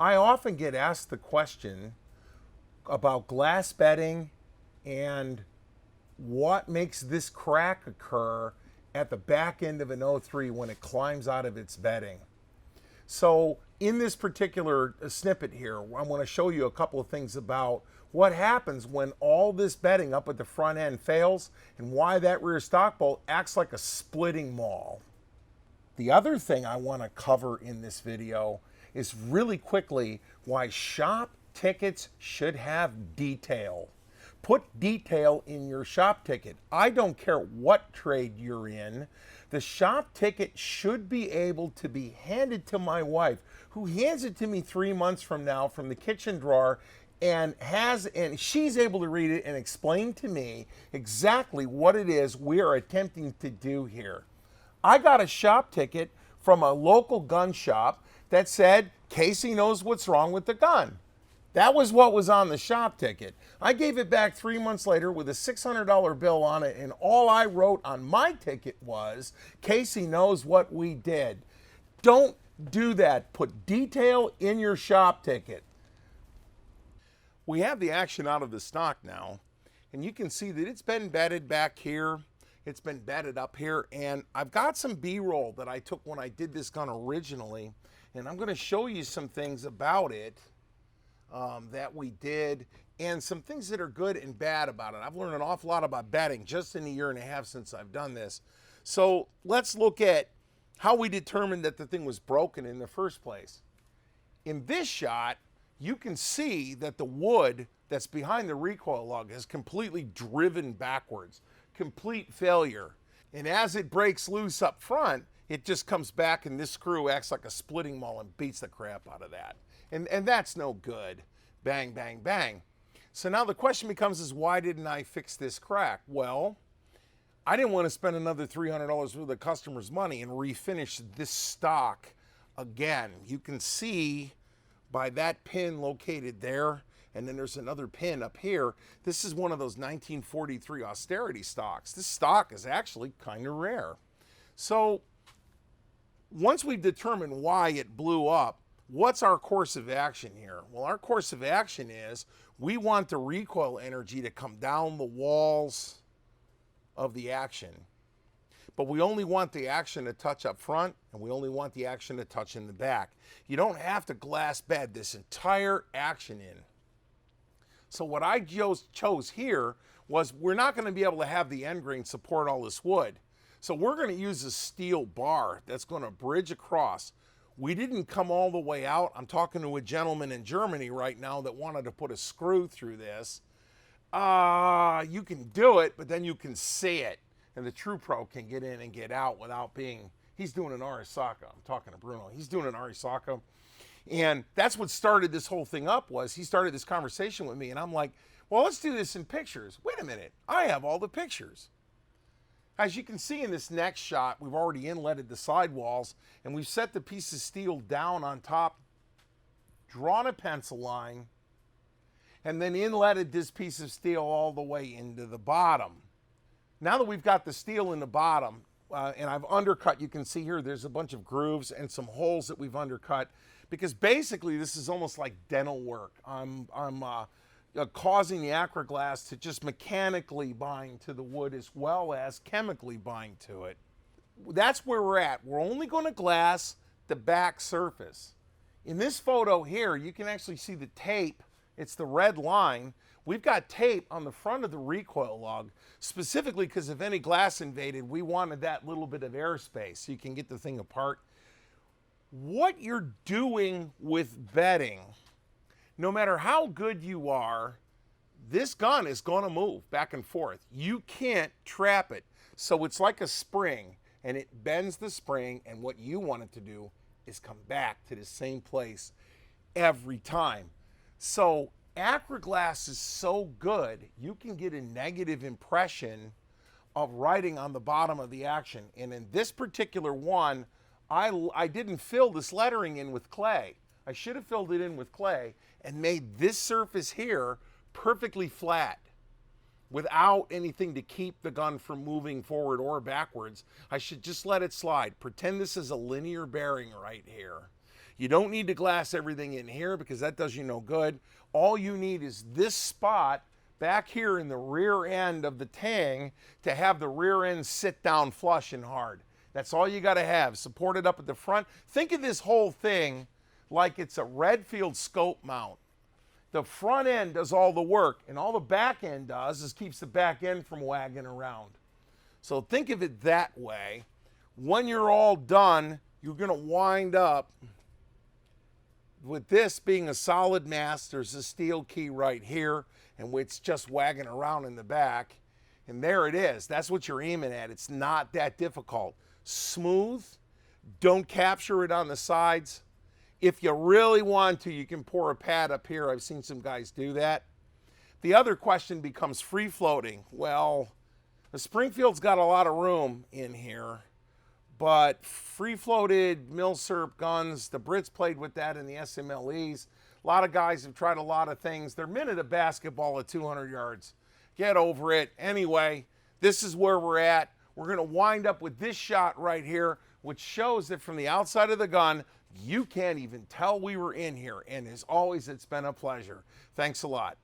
I often get asked the question about glass bedding and what makes this crack occur at the back end of an O3 when it climbs out of its bedding. So in this particular snippet here, I want to show you a couple of things about what happens when all this bedding up at the front end fails and why that rear stock bolt acts like a splitting maul. The other thing I want to cover in this video is really quickly why shop tickets should have detail. Put detail in your shop ticket. I don't care what trade you're in. The shop ticket should be able to be handed to my wife, who hands it to me 3 months from now from the kitchen drawer and she's able to read it and explain to me exactly what it is we are attempting to do here. I got a shop ticket from a local gun shop that said Casey knows what's wrong with the gun. That was what was on the shop ticket. I gave it back 3 months later with a $600 bill on it, and all I wrote on my ticket was, Casey knows what we did. Don't do that. Put detail in your shop ticket. We have the action out of the stock now, and you can see that it's been bedded back here. It's been bedded up here, and I've got some B-roll that I took when I did this gun originally, and I'm going to show you some things about it that we did and some things that are good and bad about it. I've learned an awful lot about bedding just in a year and a half since I've done this. So let's look at how we determined that the thing was broken in the first place. In this shot, you can see that the wood that's behind the recoil lug has completely driven backwards. Complete failure. And as it breaks loose up front, it just comes back and this screw acts like a splitting maul and beats the crap out of that. And that's no good. Bang, bang, bang. So now the question becomes is why didn't I fix this crack? Well, I didn't want to spend another $300 with the customer's money and refinish this stock again. You can see by that pin located there, and then there's another pin up here. This is one of those 1943 austerity stocks. This stock is actually kind of rare. So once we've determined why it blew up, what's our course of action here? Well, our course of action is we want the recoil energy to come down the walls of the action. But we only want the action to touch up front, and we only want the action to touch in the back. You don't have to glass bed this entire action in. So what I chose here was we're not going to be able to have the end grain support all this wood. So we're going to use a steel bar that's going to bridge across. We didn't come all the way out. I'm talking to a gentleman in Germany right now that wanted to put a screw through this. You can do it, but then you can see it. And the true pro can get in and get out without being, he's doing an Arisaka. I'm talking to Bruno. He's doing an Arisaka. And that's what started this whole thing up was he started this conversation with me and I'm like, well, let's do this in pictures. Wait a minute. I have all the pictures. As you can see in this next shot, we've already inletted the sidewalls and we've set the piece of steel down on top, drawn a pencil line, and then inletted this piece of steel all the way into the bottom. Now that we've got the steel in the bottom, and I've undercut, you can see here, there's a bunch of grooves and some holes that we've undercut because basically this is almost like dental work. I'm causing the acroglass to just mechanically bind to the wood as well as chemically bind to it. That's where we're at. We're only going to glass the back surface. In this photo here, you can actually see the tape. It's the red line. We've got tape on the front of the recoil lug, specifically because if any glass invaded, we wanted that little bit of airspace so you can get the thing apart. What you're doing with bedding, no matter how good you are, this gun is going to move back and forth. You can't trap it. So it's like a spring, and it bends the spring, and what you want it to do is come back to the same place every time. So acroglass is so good, you can get a negative impression of writing on the bottom of the action. And in this particular one, I didn't fill this lettering in with clay. I should have filled it in with clay and made this surface here perfectly flat without anything to keep the gun from moving forward or backwards. I should just let it slide. Pretend this is a linear bearing right here. You don't need to glass everything in here because that does you no good. All you need is this spot back here in the rear end of the tang to have the rear end sit down flush and hard. That's all you got to have. Support it up at the front. Think of this whole thing like it's a Redfield scope mount. The front end does all the work, and all the back end does is keeps the back end from wagging around. So think of it that way. When you're all done, you're going to wind up with this being a solid mast. There's a steel key right here, and it's just wagging around in the back. And there it is. That's what you're aiming at. It's not that difficult. Smooth. Don't capture it on the sides. If you really want to, you can pour a pad up here. I've seen some guys do that. The other question becomes free floating. Well, the Springfield's got a lot of room in here, but free floated milsurp guns, the Brits played with that in the SMLEs. A lot of guys have tried a lot of things. They're minute a basketball at 200 yards. Get over it. Anyway, this is where we're at. We're going to wind up with this shot right here, which shows that from the outside of the gun, you can't even tell we were in here. And as always, it's been a pleasure. Thanks a lot.